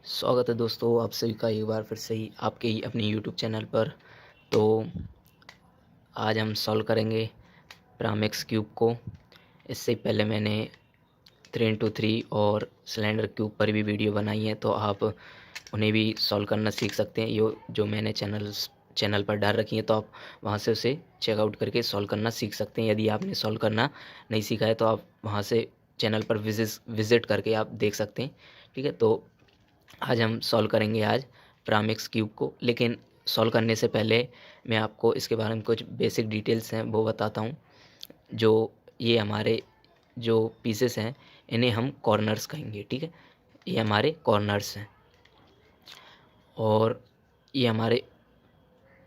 स्वागत है दोस्तों आप सभी का एक बार फिर से ही आपके ही अपने यूट्यूब चैनल पर। तो आज हम सॉल्व करेंगे प्रामेक्स क्यूब को। इससे पहले मैंने 3x3 और सिलेंडर क्यूब पर भी वीडियो बनाई है, तो आप उन्हें भी सॉल्व करना सीख सकते हैं। यो जो मैंने चैनल पर डाल रखी है, तो आप वहां से उसे चेकआउट करके सॉल्व करना सीख सकते हैं। यदि आपने सॉल्व करना नहीं सीखा है तो आप वहां से चैनल पर विज़िट करके आप देख सकते हैं। ठीक है, तो आज हम सॉल्व करेंगे आज प्रामिक्स क्यूब को। लेकिन सॉल्व करने से पहले मैं आपको इसके बारे में कुछ बेसिक डिटेल्स हैं वो बताता हूँ। जो ये हमारे जो पीसेस हैं इन्हें हम कॉर्नर्स कहेंगे। ठीक है, ये हमारे कॉर्नर्स हैं और ये हमारे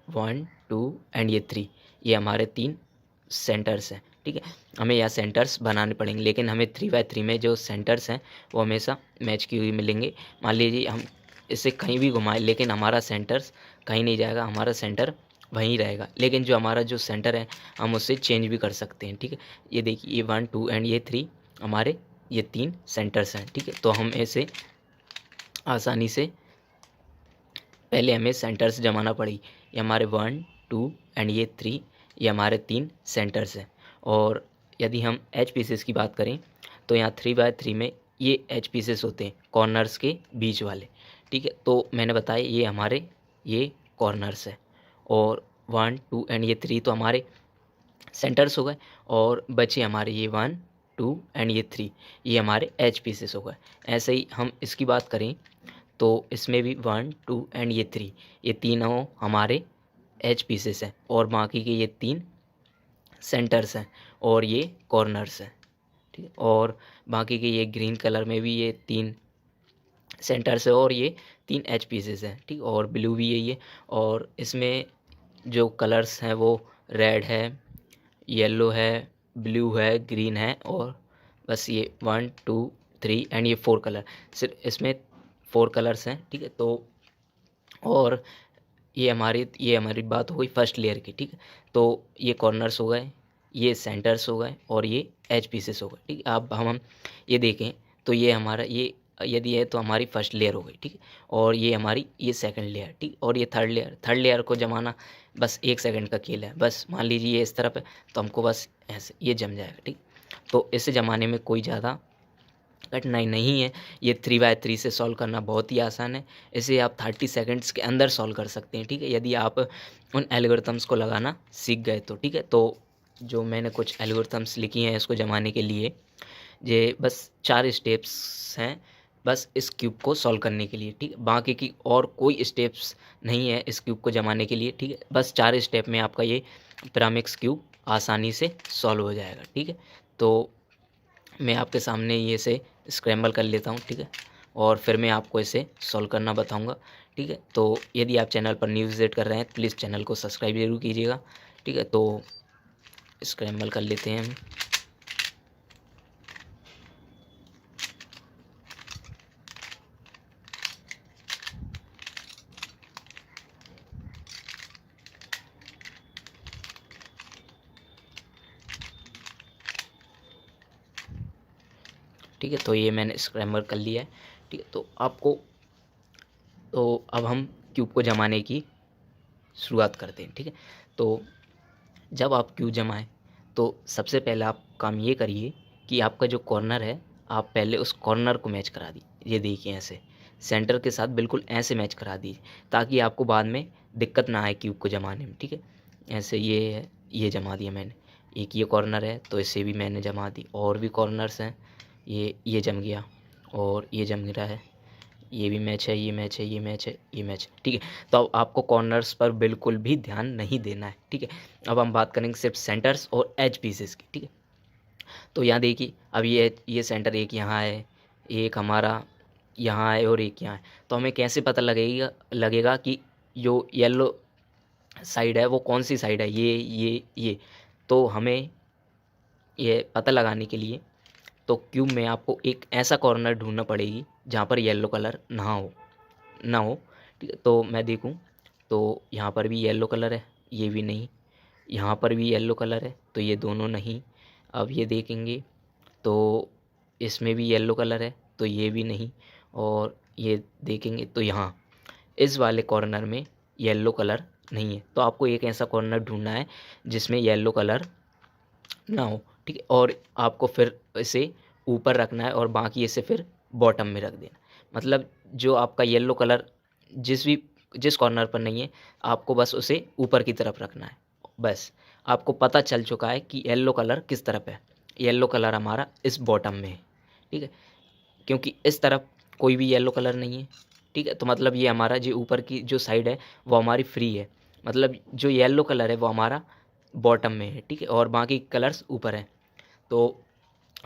1 2 एंड ये 3, ये हमारे 3 सेंटर्स हैं। ठीक है, हमें यहाँ सेंटर्स बनाने पड़ेंगे, लेकिन हमें 3x3 में जो सेंटर्स हैं वो हमेशा मैच किए हुए मिलेंगे। मान लीजिए हम इसे कहीं भी घुमाएं, लेकिन हमारा सेंटर्स कहीं नहीं जाएगा, हमारा सेंटर वहीं रहेगा। लेकिन जो हमारा जो सेंटर है हम उससे चेंज भी कर सकते हैं। ठीक है, ये देखिए ये 1 2 एंड ये 3 हमारे ये 3 सेंटर्स हैं। ठीक है, तो हम ऐसे आसानी से पहले हमें सेंटर्स जमाना पड़ी। ये हमारे 1 2 एंड ये 3, ये हमारे 3 सेंटर्स हैं। और यदि हम एच पीसेस की बात करें तो यहाँ 3x3 में ये एच पीसेस होते हैं, कॉर्नर्स के बीच वाले। ठीक है, तो मैंने बताया ये हमारे ये कॉर्नर्स है। और 1 2 एंड ये 3 तो हमारे सेंटर्स हो गए, और बचे हमारे ये 1 2 एंड ये 3, ये हमारे एच पीसेस हो गए। ऐसे ही हम इसकी बात करें तो इसमें भी 1 2 एंड ये 3, ये तीनों हमारे एच पीसेस हैं, और बाकी के ये 3 सेंटर्स हैं और ये कॉर्नर्स हैं। ठीक है, और बाकी के ये ग्रीन कलर में भी ये 3 सेंटर्स है और ये 3 एच पीसेस हैं। ठीक, और ब्लू भी यही है। और इसमें जो कलर्स हैं वो रेड है, येलो है, ब्लू है, ग्रीन है, और बस ये 1 2 3 एंड ये 4 कलर, सिर्फ इसमें 4 कलर्स हैं। ठीक है, तो और ये हमारी बात हो गई फर्स्ट लेयर की। ठीक है, तो ये कॉर्नर्स हो गए, ये सेंटर्स हो गए, और ये एज पीसेस हो गए। ठीक है, अब हम ये देखें तो ये हमारा ये यदि है तो हमारी फर्स्ट लेयर हो गई। ठीक है, और ये हमारी ये सेकंड लेयर। ठीक, और ये थर्ड लेयर को जमाना बस 1 सेकंड का खेल है। बस मान लीजिए ये इस तरफ है तो हमको बस ऐसे ये जम जाएगा। ठीक, तो इसे जमाने में कोई ज़्यादा कठिनाई नहीं है। ये 3x3 से सॉल्व करना बहुत ही आसान है। इसे आप 30 सेकंड्स के अंदर सॉल्व कर सकते हैं। ठीक है, यदि आप उन एल्गोरिथम्स को लगाना सीख गए तो। ठीक है, तो जो मैंने कुछ एल्गोरिथम्स लिखी हैं इसको जमाने के लिए, ये बस 4 स्टेप्स हैं बस इस क्यूब को सॉल्व करने के लिए। ठीक है, बाकी की और कोई स्टेप्स नहीं है इस क्यूब को जमाने के लिए। ठीक है, बस 4 स्टेप में आपका ये पिरामिक्स क्यूब आसानी से सॉल्व हो जाएगा। ठीक है, तो मैं आपके सामने ये से स्क्रैम्बल कर लेता हूँ। ठीक है, और फिर मैं आपको इसे सॉल्व करना बताऊँगा। ठीक है, तो यदि आप चैनल पर न्यू विजिट कर रहे हैं प्लीज़ चैनल को सब्सक्राइब जरूर कीजिएगा। ठीक है, तो स्क्रैम्बल कर लेते हैं हम। ठीक है, तो ये मैंने स्क्रैम्बल कर लिया है। ठीक है, तो अब हम क्यूब को जमाने की शुरुआत करते हैं। ठीक है, तो जब आप क्यूब जमाएं तो सबसे पहले आप काम ये करिए कि आपका जो कॉर्नर है आप पहले उस कॉर्नर को मैच करा दीजिए। ये देखिए ऐसे सेंटर के साथ बिल्कुल ऐसे मैच करा दीजिए, ताकि आपको बाद में दिक्कत ना आए क्यूब को जमाने में। ठीक है, ऐसे ये है, ये जमा दिया मैंने। एक ये कॉर्नर है तो इसे भी मैंने जमा दी, और भी कॉर्नर्स हैं, ये जम गया, और ये जम रहा है, ये भी मैच है, ये मैच है, ये मैच है, ये मैच है। ठीक है, तो अब आपको कॉर्नर्स पर बिल्कुल भी ध्यान नहीं देना है। ठीक है, अब हम बात करेंगे सिर्फ सेंटर्स और एज पीसेस की। ठीक है, तो यहाँ देखिए अब ये सेंटर एक यहाँ है, एक हमारा यहाँ है, और एक यहाँ है। तो हमें कैसे पता लगेगा कि जो येलो साइड है वो कौन सी साइड है, ये। तो हमें ये पता लगाने के लिए तो क्यूब में आपको एक ऐसा कॉर्नर ढूंढना पड़ेगी जहाँ पर येलो कलर ना हो। ठीक है, तो मैं देखूँ तो यहाँ पर भी येलो कलर है, ये भी नहीं। यहाँ पर भी येलो कलर है तो ये दोनों नहीं। अब ये देखेंगे तो इसमें भी येलो कलर है तो ये भी नहीं, और ये देखेंगे तो यहाँ इस वाले कॉर्नर में येलो कलर नहीं है, तो आपको एक ऐसा कॉर्नर ढूंढना है जिसमें येलो कलर ना हो, ठीक है। और आपको फिर इसे ऊपर रखना है और बाकी इसे फिर बॉटम में रख देना। मतलब जो आपका येलो कलर जिस कॉर्नर पर नहीं है, आपको बस उसे ऊपर की तरफ रखना है। बस आपको पता चल चुका है कि येलो कलर किस तरफ है। येलो कलर हमारा इस बॉटम में है, ठीक है, क्योंकि इस तरफ कोई भी येलो कलर नहीं है, ठीक है। तो मतलब ये हमारा जो ऊपर की जो साइड है वो हमारी फ्री है, मतलब जो येलो कलर है वो हमारा बॉटम में है, ठीक है, और बाकी कलर्स ऊपर हैं। तो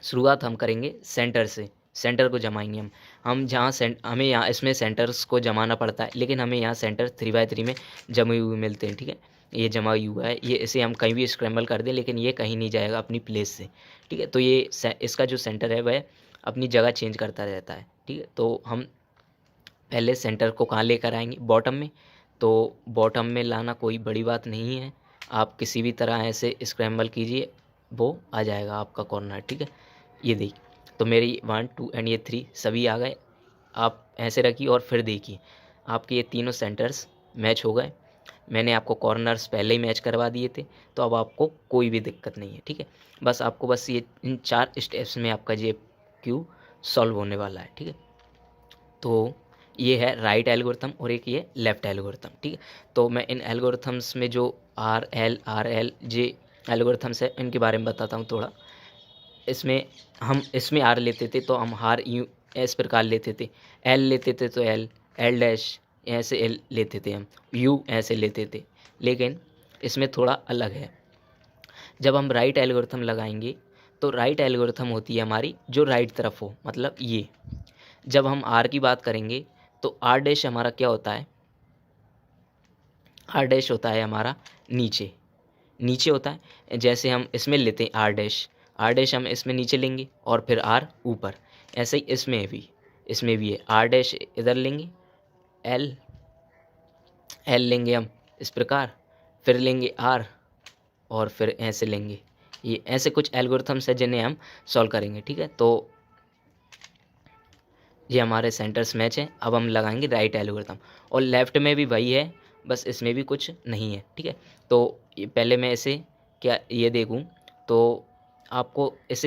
शुरुआत हम करेंगे सेंटर से, सेंटर को जमाएंगे हम जहाँ हमें यहाँ इसमें सेंटर्स को जमाना पड़ता है, लेकिन हमें यहाँ सेंटर 3x3 में जमे हुए मिलते हैं, ठीक है। ये जमा हुआ है, ये इसे हम कहीं भी स्क्रैम्बल कर दें लेकिन ये कहीं नहीं जाएगा अपनी प्लेस से, ठीक है। तो ये इसका जो सेंटर है वह अपनी जगह चेंज करता रहता है, ठीक है। तो हम पहले सेंटर को कहाँ लेकर आएंगे, बॉटम में। तो बॉटम में लाना कोई बड़ी बात नहीं है, आप किसी भी तरह ऐसे स्क्रैम्बल कीजिए, वो आ जाएगा आपका कॉर्नर, ठीक है। ये देखिए, तो मेरी 1 2 एंड ये 3 सभी आ गए। आप ऐसे रखिए और फिर देखिए आपके ये तीनों सेंटर्स मैच हो गए। मैंने आपको कॉर्नर्स पहले ही मैच करवा दिए थे, तो अब आपको कोई भी दिक्कत नहीं है, ठीक है। बस आपको बस ये इन 4 स्टेप्स में आपका जे क्यू सॉल्व होने वाला है, ठीक है। तो ये है राइट एल्गोरिथम और एक ये लेफ़्ट एल्गोरिथम, ठीक है। तो मैं इन एल्गोरिथम्स में जो आर एल जे एल्गोरिथम्स है इनके बारे में बताता हूँ थोड़ा। इसमें आर लेते थे तो हम हार यू इस प्रकार लेते थे, एल लेते थे तो एल डैश ऐसे एल लेते थे, हम यू ऐसे लेते थे। लेकिन इसमें थोड़ा अलग है। जब हम राइट एल्गोरिथम लगाएंगे तो राइट एल्गोरिथम होती है हमारी जो राइट तरफ हो, मतलब ये। जब हम आर की बात करेंगे तो आर डैश हमारा क्या होता है, आर डैश होता है हमारा नीचे, नीचे होता है। जैसे हम इसमें लेते हैं आर डैश हम इसमें नीचे लेंगे और फिर आर ऊपर। ऐसे ही इसमें भी है, आर डैश इधर लेंगे, एल एल लेंगे हम इस प्रकार, फिर लेंगे आर और फिर ऐसे लेंगे। ये ऐसे कुछ एल्गोरिथम्स है जिन्हें हम सॉल्व करेंगे, ठीक है। तो ये हमारे सेंटर्स मैच है। अब हम लगाएंगे राइट एल्गोरिथम, और लेफ़्ट में भी वही है, बस इसमें भी कुछ नहीं है, ठीक है। तो ये पहले मैं इसे क्या ये देखूं, तो आपको इस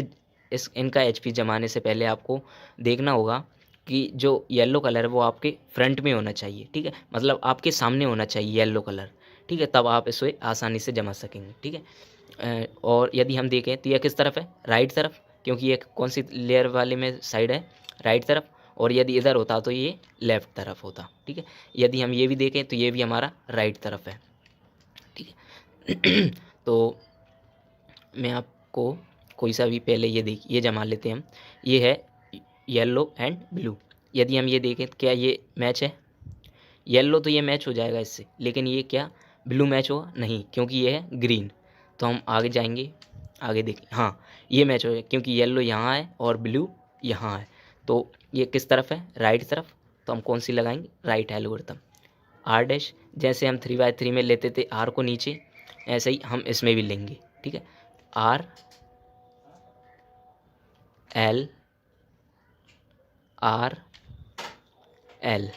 इनका एचपी जमाने से पहले आपको देखना होगा कि जो येलो कलर है वो आपके फ्रंट में होना चाहिए, ठीक है, मतलब आपके सामने होना चाहिए येलो कलर, ठीक है, तब आप इसे आसानी से जमा सकेंगे, ठीक है। और यदि हम देखें तो यह किस तरफ है, राइट तरफ, क्योंकि ये कौन सी लेयर वाले में साइड है, राइट तरफ। और यदि इधर होता तो ये लेफ़्ट तरफ होता, ठीक है। यदि हम ये भी देखें तो ये भी हमारा राइट तरफ है, ठीक है। तो मैं आपको कोई सा भी पहले ये जमा लेते हैं हम। ये है येलो एंड ब्लू। यदि हम ये देखें तो क्या ये मैच है, येलो तो ये मैच हो जाएगा इससे, लेकिन ये क्या ब्लू मैच होगा नहीं, क्योंकि ये है ग्रीन। तो हम आगे जाएंगे, आगे देखिए, हाँ ये मैच हो जाएगा क्योंकि येलो यहाँ है और ब्लू यहाँ है। तो ये किस तरफ है, राइट तरफ। तो हम कौन सी लगाएंगे, राइट एल्गोरिथम, आर डैश। जैसे हम 3x3 में लेते थे आर को नीचे, ऐसे ही हम इसमें भी लेंगे, ठीक है। आर एल आर एल,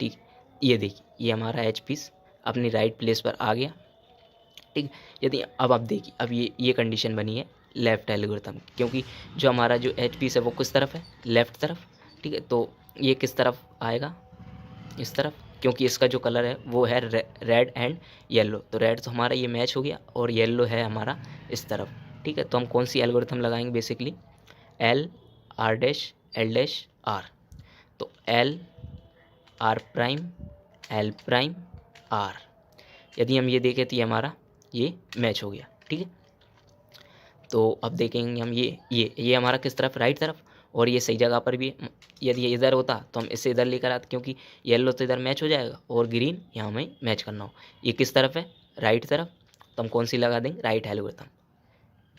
ठीक। ये देखिए ये हमारा एच पीस अपनी राइट प्लेस पर आ गया, ठीक। यदि अब आप देखिए, अब ये कंडीशन बनी है लेफ़्ट एल्गोरिथम, क्योंकि जो हमारा जो एच पीस है वो किस तरफ है, लेफ़्ट तरफ, ठीक है। तो ये किस तरफ आएगा, इस तरफ, क्योंकि इसका जो कलर है वो है रेड एंड येलो। तो रेड तो हमारा ये मैच हो गया और येलो है हमारा इस तरफ, ठीक है। तो हम कौन सी एल्गोरिथम लगाएंगे, basically L R dash L dash R. तो L R prime L prime R. यदि हम ये देखें तो ये हमारा ये मैच हो गया, ठीक है। तो अब देखेंगे हम ये हमारा किस तरफ, राइट तरफ, और ये सही जगह पर भी है। यदि ये इधर होता तो हम इसे इधर लेकर आते, क्योंकि येलो तो इधर मैच हो जाएगा और ग्रीन यहाँ हमें मैच करना हो। ये किस तरफ है, राइट तरफ, तो हम कौन सी लगा देंगे, right algorithm,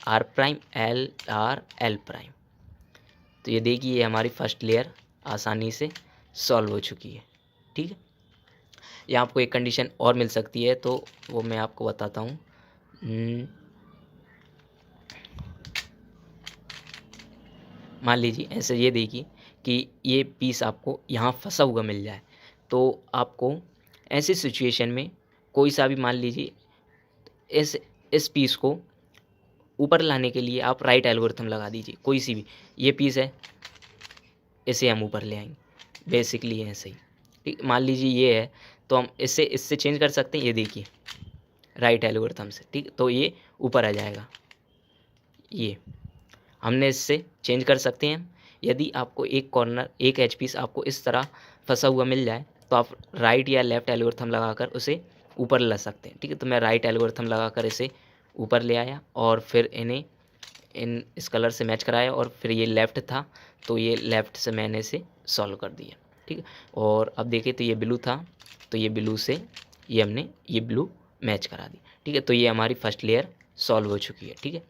R prime L R L prime. तो ये देखिए ये हमारी फर्स्ट लेयर आसानी से सॉल्व हो चुकी है, ठीक है। यहाँ आपको एक कंडीशन और मिल सकती है, तो वो मैं आपको बताता हूँ। मान लीजिए ऐसे ये देखिए कि ये पीस आपको यहाँ फंसा हुआ मिल जाए। तो आपको ऐसी सिचुएशन में कोई सा भी मान लीजिए इस पीस को ऊपर लाने के लिए आप राइट एल्गोरिथम लगा दीजिए, कोई सी भी। ये पीस है, इसे हम ऊपर ले आएंगे, बेसिकली ऐसे ही। ठीक, मान लीजिए ये है, तो हम इससे चेंज कर सकते हैं, ये देखिए राइट एल्गोरिथम से। ठीक, तो ये ऊपर आ जाएगा, ये हमने इससे चेंज कर सकते हैं। यदि आपको एक कॉर्नर, एक एज पीस आपको इस तरह फंसा हुआ मिल जाए, तो आप राइट या लेफ्ट एल्गोरिथम लगाकर उसे ऊपर ला सकते हैं। ठीक है, तो मैं राइट एल्गोरिथम लगाकर इसे ऊपर ले आया और फिर इन्हें इस कलर से मैच कराया, और फिर ये लेफ़्ट था तो ये लेफ़्ट से मैंने इसे सॉल्व कर दिया। ठीक है, और अब देखिए तो ये ब्लू था, तो ये ब्लू से ये हमने ये ब्लू मैच करा दी। ठीक है, तो ये हमारी फर्स्ट लेयर सॉल्व हो चुकी है। ठीक है,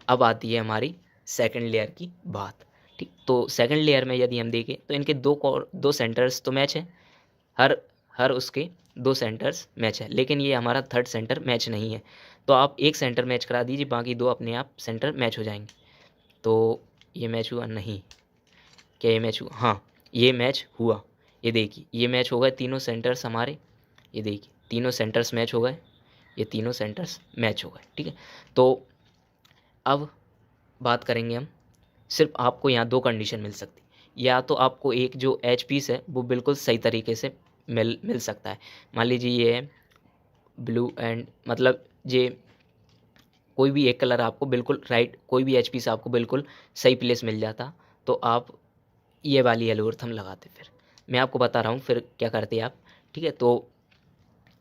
अब आती है हमारी सेकंड लेयर की बात। ठीक, तो सेकंड लेयर में यदि हम देखें तो इनके दो सेंटर्स तो मैच है, हर उसके दो सेंटर्स मैच है, लेकिन ये हमारा थर्ड सेंटर मैच नहीं है। तो आप एक सेंटर मैच करा दीजिए, बाकी दो अपने आप सेंटर मैच हो जाएंगे। तो ये मैच हुआ नहीं, क्या ये मैच हुआ? हाँ, ये मैच हुआ। ये देखिए ये मैच हो गए तीनों सेंटर्स हमारे, ये देखिए तीनों सेंटर्स मैच हो गए, ये तीनों सेंटर्स मैच हो गए। ठीक है, तो अब बात करेंगे हम, सिर्फ आपको यहाँ दो कंडीशन मिल सकती, या तो आपको एक जो एच पीस है वो बिल्कुल सही तरीके से मिल सकता है। मान लीजिए ये है ब्लू एंड, मतलब ये कोई भी एक कलर आपको बिल्कुल राइट, कोई भी एच पीस आपको बिल्कुल सही प्लेस मिल जाता, तो आप ये वाली एल्गोरिथम लगाते। फिर मैं आपको बता रहा हूँ फिर क्या करते आप। ठीक है, तो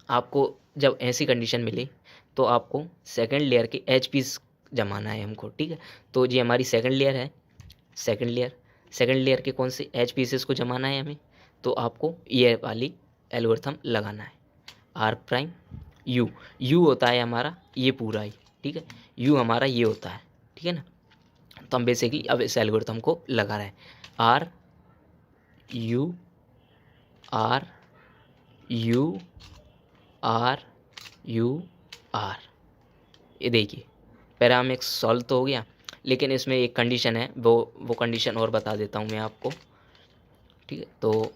आपको जब ऐसी कंडीशन मिली तो आपको सेकंड लेयर के एच पीस जमाना है हमको। ठीक है, तो ये हमारी सेकंड लेयर है, सेकंड लेयर के कौन से एच पीसेस को जमाना है हमें, तो आपको ये वाली एल्गोरिथम लगाना है। आर प्राइम यू होता है हमारा ये पूरा ही। ठीक है, यू हमारा ये होता है। ठीक है ना, तो हम बेसिकली अब इस एल्गोरिथम को लगा रहे हैं। R U R U R U R, ये देखिए पैरामिक्स सॉल्व तो हो गया, लेकिन इसमें एक कंडीशन है, वो कंडीशन और बता देता हूँ मैं आपको। ठीक है, तो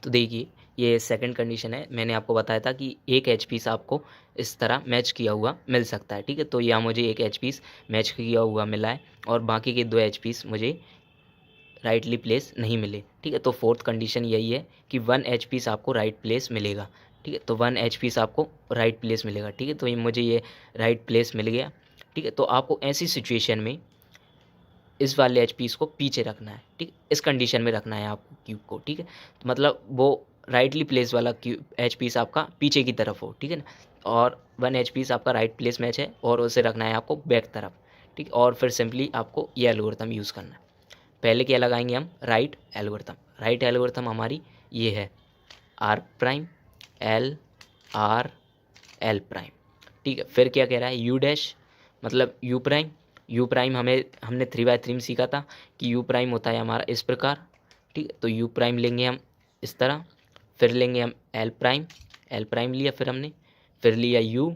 देखिए ये सेकंड कंडीशन है, मैंने आपको बताया था कि एक एच पीस आपको इस तरह मैच किया हुआ मिल सकता है। ठीक है, तो यहाँ मुझे एक एच पीस मैच किया हुआ मिला है और बाकी के दो एच पीस मुझे राइटली प्लेस नहीं मिले। ठीक है, तो फोर्थ कंडीशन यही है कि वन एच पीस आपको राइट प्लेस मिलेगा। ठीक है, तो वन एच पीस आपको राइट प्लेस मिलेगा। ठीक है, तो ये मुझे ये राइट प्लेस मिल गया। ठीक है, तो आपको ऐसी सिचुएशन में इस वाले एच पीस को पीछे रखना है। ठीक, इस कंडीशन में रखना है आपको क्यूब को। ठीक है, तो मतलब वो राइटली प्लेस वाला क्यूब एच पीस आपका पीछे की तरफ हो। ठीक है ना, और वन एच पीस आपका राइट प्लेस मैच है और उसे रखना है आपको बैक तरफ। ठीक, और फिर सिंपली आपको ये एल्गोरिथम यूज़ करना है। पहले क्या लगाएंगे हम? Right algorithm. राइट एल्गोरिथम हमारी ये है R prime L R L prime. ठीक है, फिर क्या कह रहा है? यू डैश मतलब यू प्राइम। यू प्राइम हमने 3/3 में सीखा था कि यू प्राइम होता है हमारा इस प्रकार। ठीक है, तो यू प्राइम लेंगे हम इस तरह, फिर लेंगे हम एल प्राइम। एल प्राइम लिया फिर हमने, फिर लिया यू,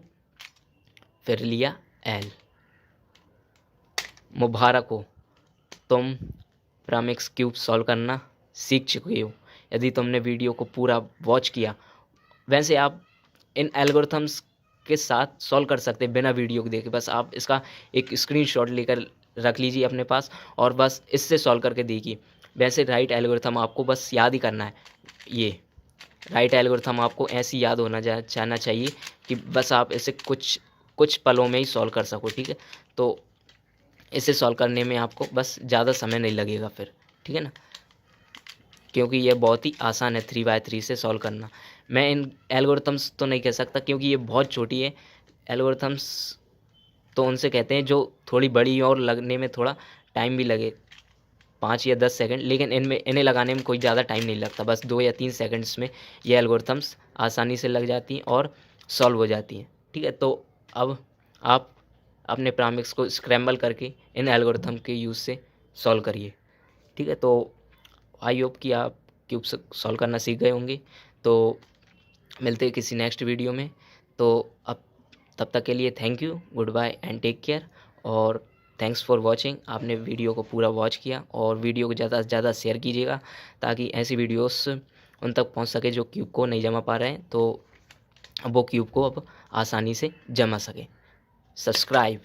फिर लिया एल। मुबारक हो, तुम प्रामिक्स क्यूब सॉल्व करना सीख चुके हो, यदि तुमने वीडियो को पूरा वॉच किया। वैसे आप इन एल्गोरिथम्स के साथ सॉल्व कर सकते हैं बिना वीडियो को देखे, बस आप इसका एक स्क्रीनशॉट लेकर रख लीजिए अपने पास और बस इससे सॉल्व करके देखिए। वैसे राइट एल्गोरिथम आपको बस याद ही करना है। ये राइट एल्गोरिथम आपको ऐसी याद होना जाना चाहिए कि बस आप इसे कुछ पलों में ही सॉल्व कर सको। ठीक है, तो इसे सॉल्व करने में आपको बस ज़्यादा समय नहीं लगेगा फिर। ठीक है ना, क्योंकि ये बहुत ही आसान है 3/3 से सॉल्व करना। मैं इन एल्गोरिथम्स तो नहीं कह सकता क्योंकि ये बहुत छोटी है एल्गोरिथम्स, तो उनसे कहते हैं जो थोड़ी बड़ी और लगने में थोड़ा टाइम भी लगे, 5 या 10 सेकंड, लेकिन इन्हें लगाने में कोई ज़्यादा टाइम नहीं लगता, बस 2 या 3 सेकंड्स में ये एल्गोरिथम्स आसानी से लग जाती हैं और सॉल्व हो जाती हैं। ठीक है, तो अब आप अपने प्रामिक्स को स्क्रैम्बल करके इन एल्गोरिथम के यूज़ से सॉल्व करिए। ठीक है, तो आई होप कि आप क्यूब सॉल्व करना सीख गए होंगे। तो मिलते हैं किसी नेक्स्ट वीडियो में। तो अब तब तक के लिए thank you, goodbye and take care. और थैंक्स फॉर वॉचिंग। आपने वीडियो को पूरा वॉच किया, और वीडियो को ज़्यादा से ज़्यादा शेयर कीजिएगा ताकि ऐसी वीडियोस उन तक पहुंच सके जो क्यूब को नहीं जमा पा रहे हैं, तो वो क्यूब को अब आसानी से जमा सके। सब्सक्राइब।